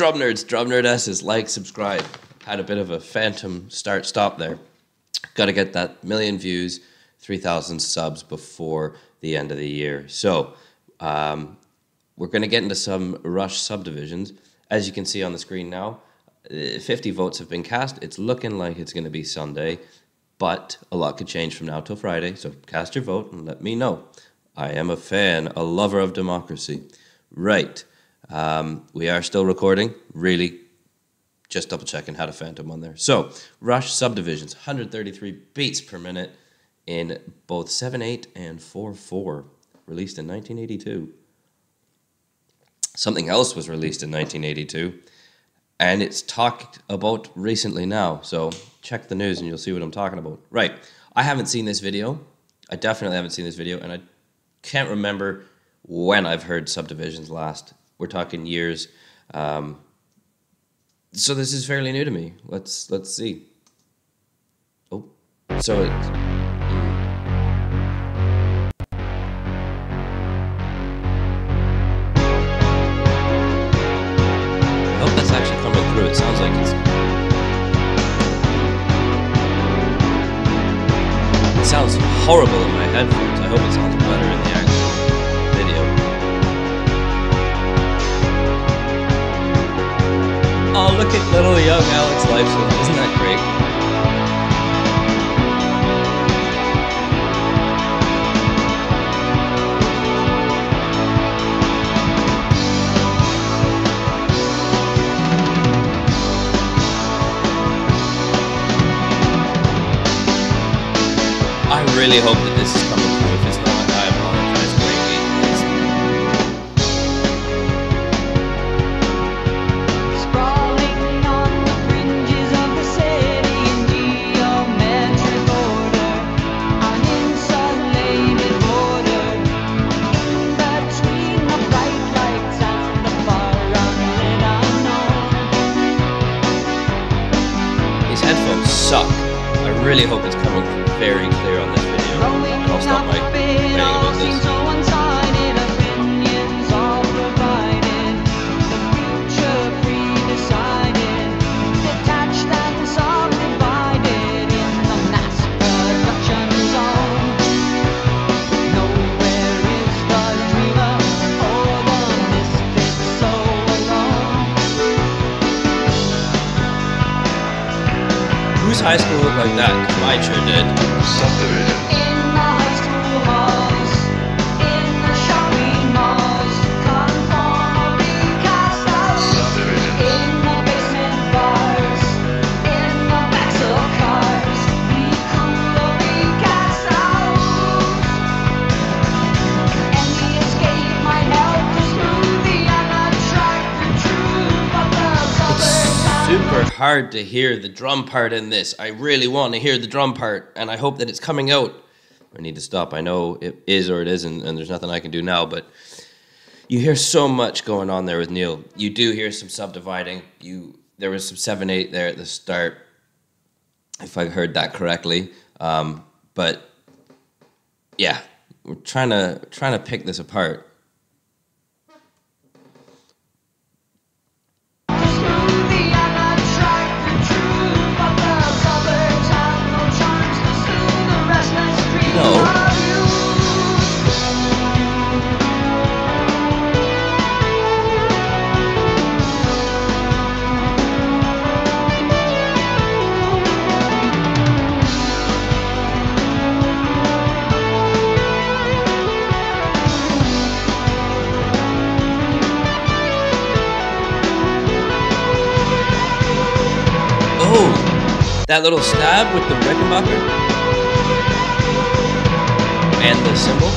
Drum nerds, drum nerdesses, like, subscribe. Had a bit of a phantom start-stop there. Got to get that 1 million views, 3,000 subs before the end of the year. So we're going to get into some Rush Subdivisions. As you can see on the screen now, 50 votes have been cast. It's looking like it's going to be Sunday, but a lot could change from now till Friday. So cast your vote and let me know. I am a fan, a lover of democracy. Right. We are still recording. Really just double checking, had a phantom on there. So Rush Subdivisions, 133 beats per minute in both 7/8 and 4/4, released in 1982. Something else was released in 1982, and it's talked about recently now. So check the news and you'll see what I'm talking about. Right. I haven't seen this video. I definitely haven't seen this video, and I can't remember when I've heard Subdivisions last. We're talking years. So this is fairly new to me. Let's see. Oh, so it's... I hope that's actually coming through. It sounds like it's... It sounds horrible in my headphones. I hope it sounds better in the actual video. Oh, look at little young Alex Lifeson. Isn't that great? I really hope that this is coming through. If it's not, I apologize greatly. Sprawling on the fringes of the city in geometric order, an insulated border, in between the bright lights and the far unlit unknown. These headphones suck. I really hope it's coming through very clear on this video. And I'll stop my complaining about this. So one-sided opinions all provided, the future pre-decided, detached and subdivided in the mass production zone. Nowhere is the dreamer or the misfit so alone. Whose high school looked like that? 'Cause mine sure did. Subdivision. In the high school halls, in the shopping malls, conformally cast out. Subdivision. In the basement bars, in the backs of cars, we coolly cast out. Any escape might help to smooth the unattractive truth of the suburbs. Super hard to hear the drum part in this. I really want to hear the drum part, and I hope that it's coming out. I need to stop. I know it is or it isn't, and there's nothing I can do now, but you hear so much going on there with Neil. You do hear some subdividing. There was some 7/8 there at the start, if I heard that correctly. But yeah, we're trying to pick this apart. Smooth the unattractive truth of the suburbs have no charms to soothe the restless dream No. of you. Oh, that little stab with the Rickenbacker and the cymbal.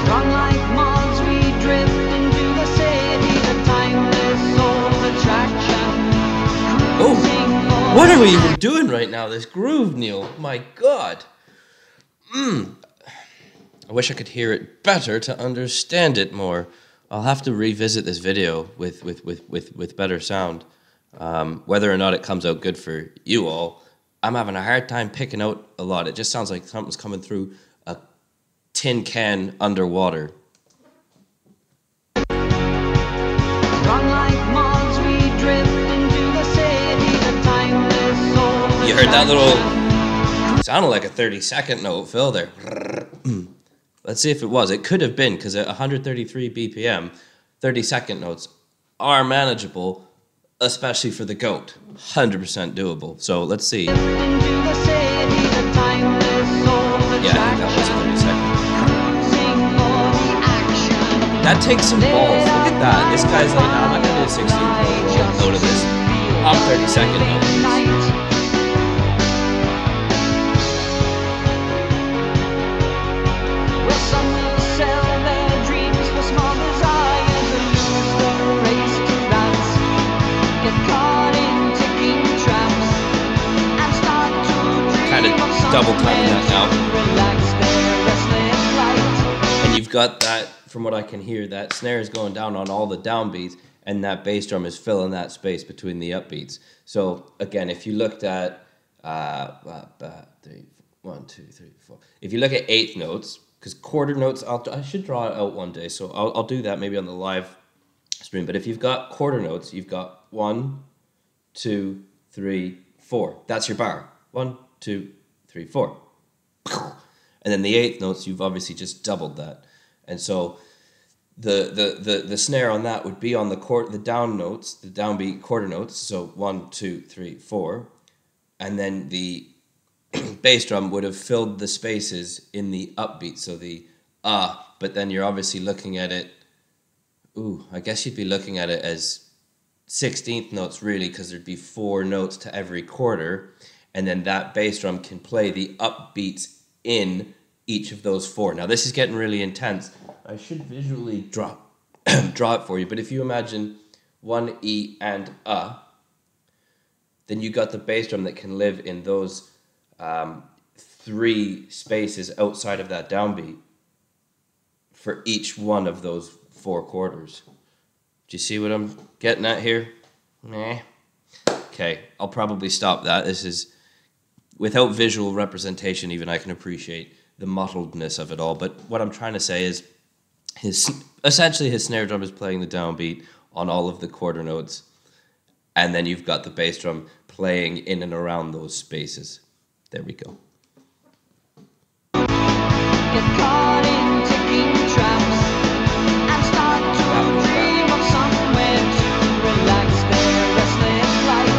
Run like moths, we drift into the city, the timeless old attraction. Oh, Cruising for what are we even doing right now? This groove, Neil. My God. I wish I could hear it better to understand it more. I'll have to revisit this video with better sound. Whether or not it comes out good for you all, I'm having a hard time picking out a lot. It just sounds like something's coming through a tin can underwater. Run like moths, we drift into the city, the timeless soul. You heard that little, sounded like a 30-second note, Phil, there. Let's see if it was. It could have been, because at 133 BPM, 30-second notes are manageable, especially for the GOAT. 100% doable. So let's see. Yeah, I think that was 30 seconds. That takes some balls. Look at that. This guy's like, no, I'm not going to do a 16th note of this. I'm 30-second note. Kind of double timing that now. And you've got that, from what I can hear, that snare is going down on all the downbeats, and that bass drum is filling that space between the upbeats. So again, if you looked at 1, 2, 3, 4. If you look at eighth notes, because quarter notes, I should draw it out one day, so I'll do that maybe on the live stream. But if you've got quarter notes, you've got 1, 2, 3, 4. That's your bar. 1, 2, 3, 4. And then the eighth notes, you've obviously just doubled that. And so the snare on that would be on the down notes, the downbeat quarter notes. So 1, 2, 3, 4. And then the bass drum would have filled the spaces in the upbeat. So the but then you're obviously looking at it. I guess you'd be looking at it as 16th notes really, because there'd be 4 notes to every quarter. And then that bass drum can play the upbeats in each of those 4. Now this is getting really intense. I should visually draw it for you, but if you imagine 1 E and then you got the bass drum that can live in those 3 spaces outside of that downbeat for each one of those 4 quarters. Do you see what I'm getting at here? Nah. Okay, I'll probably stop that. This is, without visual representation, even I can appreciate the muddledness of it all. But what I'm trying to say is, essentially his snare drum is playing the downbeat on all of the quarter notes, and then you've got the bass drum playing in and around those spaces. There we go. Get caught in ticking traps and start to dream of somewhere to relax their restless flight.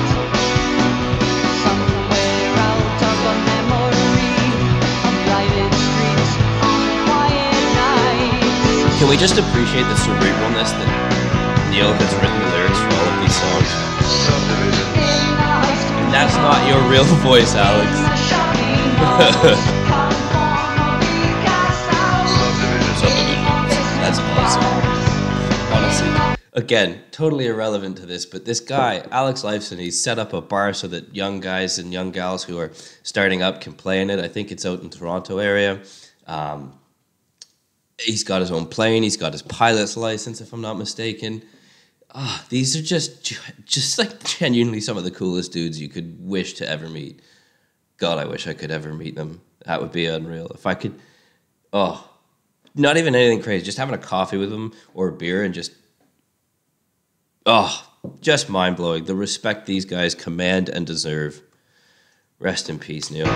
Somewhere out of a memory of lighted streets on quiet nights. Can we just appreciate the cerebralness that Neil has written the lyrics for all of these songs? And that's not your real voice, Alex. That's awesome. Honestly. Again, totally irrelevant to this, but this guy, Alex Lifeson, he's set up a bar so that young guys and young gals who are starting up can play in it. I think it's out in Toronto area. He's got his own plane. He's got his pilot's license, if I'm not mistaken. These are just like genuinely some of the coolest dudes you could wish to ever meet. God, I wish I could ever meet them. That would be unreal. If I could, not even anything crazy, just having a coffee with them or a beer and just mind-blowing. The respect these guys command and deserve. Rest in peace, Neil.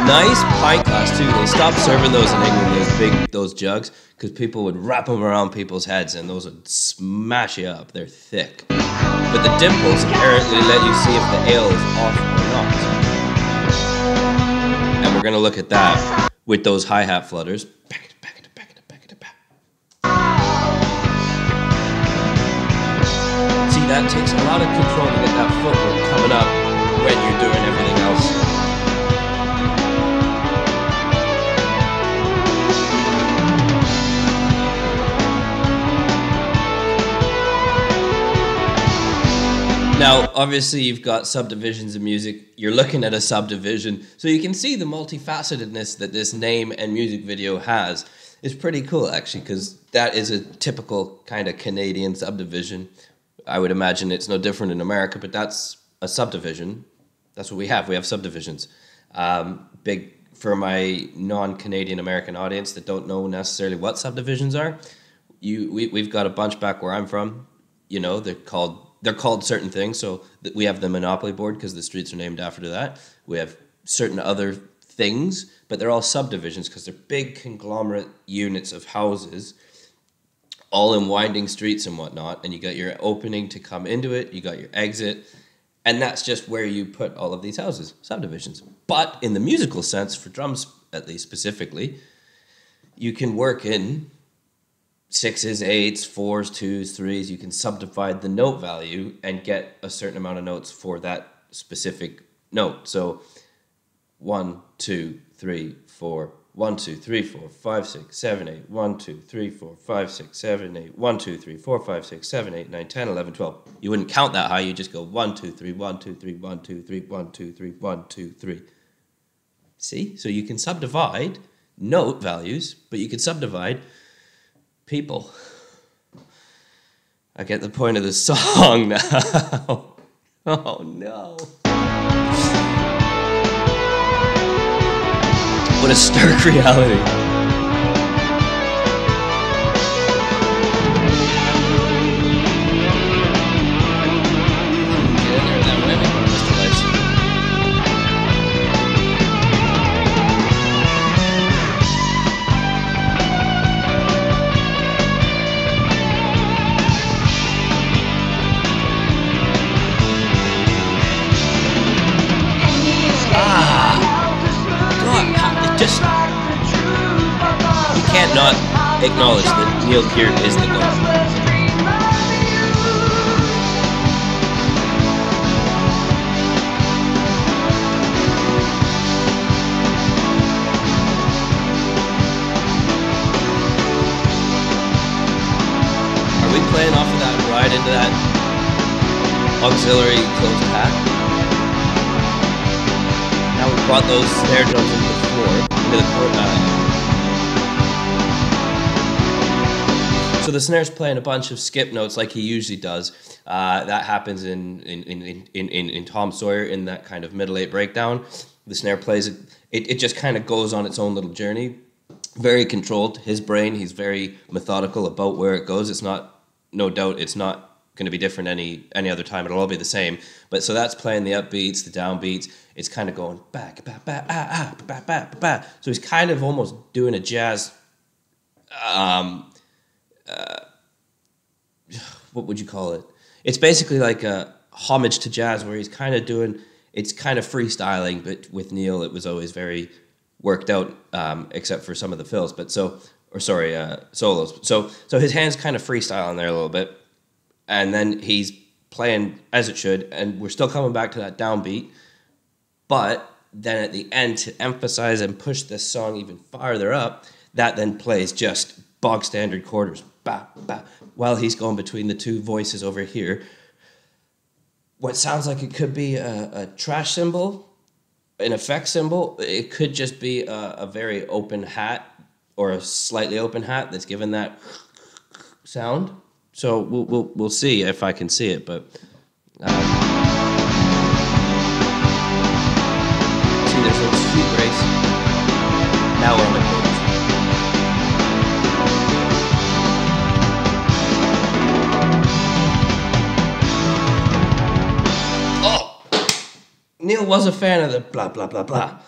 Nice pint glass too. They stopped serving those in England, those jugs, because people would wrap them around people's heads and those would smash you up. They're thick. But the dimples apparently let you see if the ale is off or not. And we're gonna look at that with those hi-hat flutters. See, that takes a lot of control to get that footwork coming up when you're doing everything else. Now, obviously, you've got subdivisions of music. You're looking at a subdivision. So you can see the multifacetedness that this name and music video has. It's pretty cool, actually, because that is a typical kind of Canadian subdivision. I would imagine it's no different in America, but that's a subdivision. That's what we have. We have subdivisions. Big for my non-Canadian American audience that don't know necessarily what subdivisions are. We've got a bunch back where I'm from. You know, they're called certain things. So we have the Monopoly board because the streets are named after that. We have certain other things, but they're all subdivisions because they're big conglomerate units of houses, all in winding streets and whatnot. And you got your opening to come into it. You got your exit. And that's just where you put all of these houses, subdivisions. But in the musical sense, for drums at least specifically, you can work in 6s, 8s, 4s, 2s, 3s. You can subdivide the note value and get a certain amount of notes for that specific note. So 1, 2, 3, 4, 1, 2, 3, 4, 5, 6, 7, 8, 1, 2, 3, 4, 5, 6, 7, 8, 1, 2, 3, 4, 5, 6, 7, 8, 9, 10, 11, 12. You wouldn't count that high, you just go 1, 2, 3, 1, 2, 3, 1, 2, 3, 1, 2, 3, 1, 2, 3. See? So you can subdivide note values, but you can subdivide people. I get the point of the song now. Oh no. What a stark reality. Get in there, that women, Mr. Lacey. You can't not acknowledge that Neil Peart is the GOAT. Are we playing off of that ride into that auxiliary closed hat? Now we brought those snare drums into the floor, into the court. So the snare's playing a bunch of skip notes like he usually does. That happens in Tom Sawyer in that kind of middle 8 breakdown. The snare plays it. It just kind of goes on its own little journey. Very controlled. His brain, he's very methodical about where it goes. It's not, no doubt, it's not going to be different any other time. It'll all be the same. But so that's playing the upbeats, the downbeats. It's kind of going back, back, back, back, back, back. So he's kind of almost doing a jazz. What would you call it? It's basically like a homage to jazz where he's kind of doing, it's kind of freestyling, but with Neil it was always very worked out, except for some of the fills, but solos. So his hands kind of freestyling there a little bit, and then he's playing as it should, and we're still coming back to that downbeat, but then at the end to emphasize and push this song even farther up, that then plays just bog standard quarters, ba, ba, while he's going between the two voices over here. What sounds like it could be a trash cymbal, an effect cymbal, it could just be a very open hat or a slightly open hat that's given that sound. So we'll see if I can see it, but see, there's a sweet grace. Now we're on the chorus. Neil was a fan of the blah, blah, blah, blah.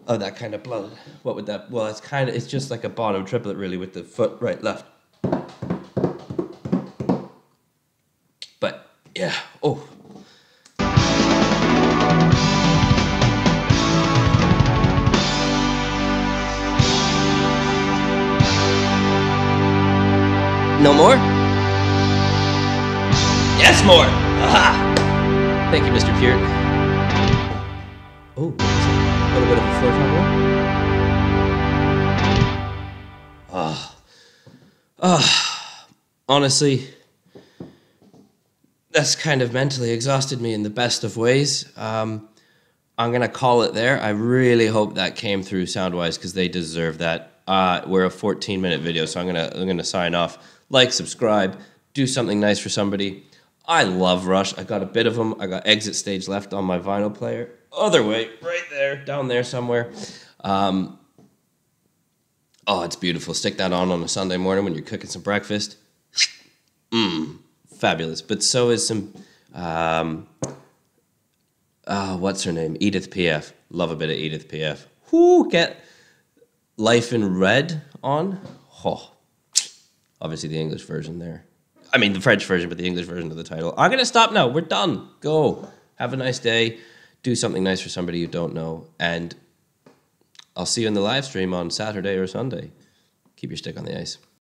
Oh, that kind of blah. What would that... Well, it's just like a bottom triplet, really, with the foot right, left. But, yeah. Oh. No more? Yes, more! Aha! Thank you, Mr. Peart. Oh, a little bit of a floor top. Honestly, that's kind of mentally exhausted me in the best of ways. I'm gonna call it there. I really hope that came through sound-wise because they deserve that. We're a 14-minute video, so I'm gonna sign off. Like, subscribe, do something nice for somebody. I love Rush. I got a bit of them. I got Exit Stage left on my vinyl player. Other way, right there, down there somewhere. Oh, it's beautiful. Stick that on a Sunday morning when you're cooking some breakfast. Fabulous. But so is some, what's her name? Edith Piaf. Love a bit of Edith Piaf. Whoo, get Life in Red on. Oh, obviously the English version there. I mean the French version, but the English version of the title. I'm going to stop now. We're done. Go. Have a nice day. Do something nice for somebody you don't know. And I'll see you in the live stream on Saturday or Sunday. Keep your stick on the ice.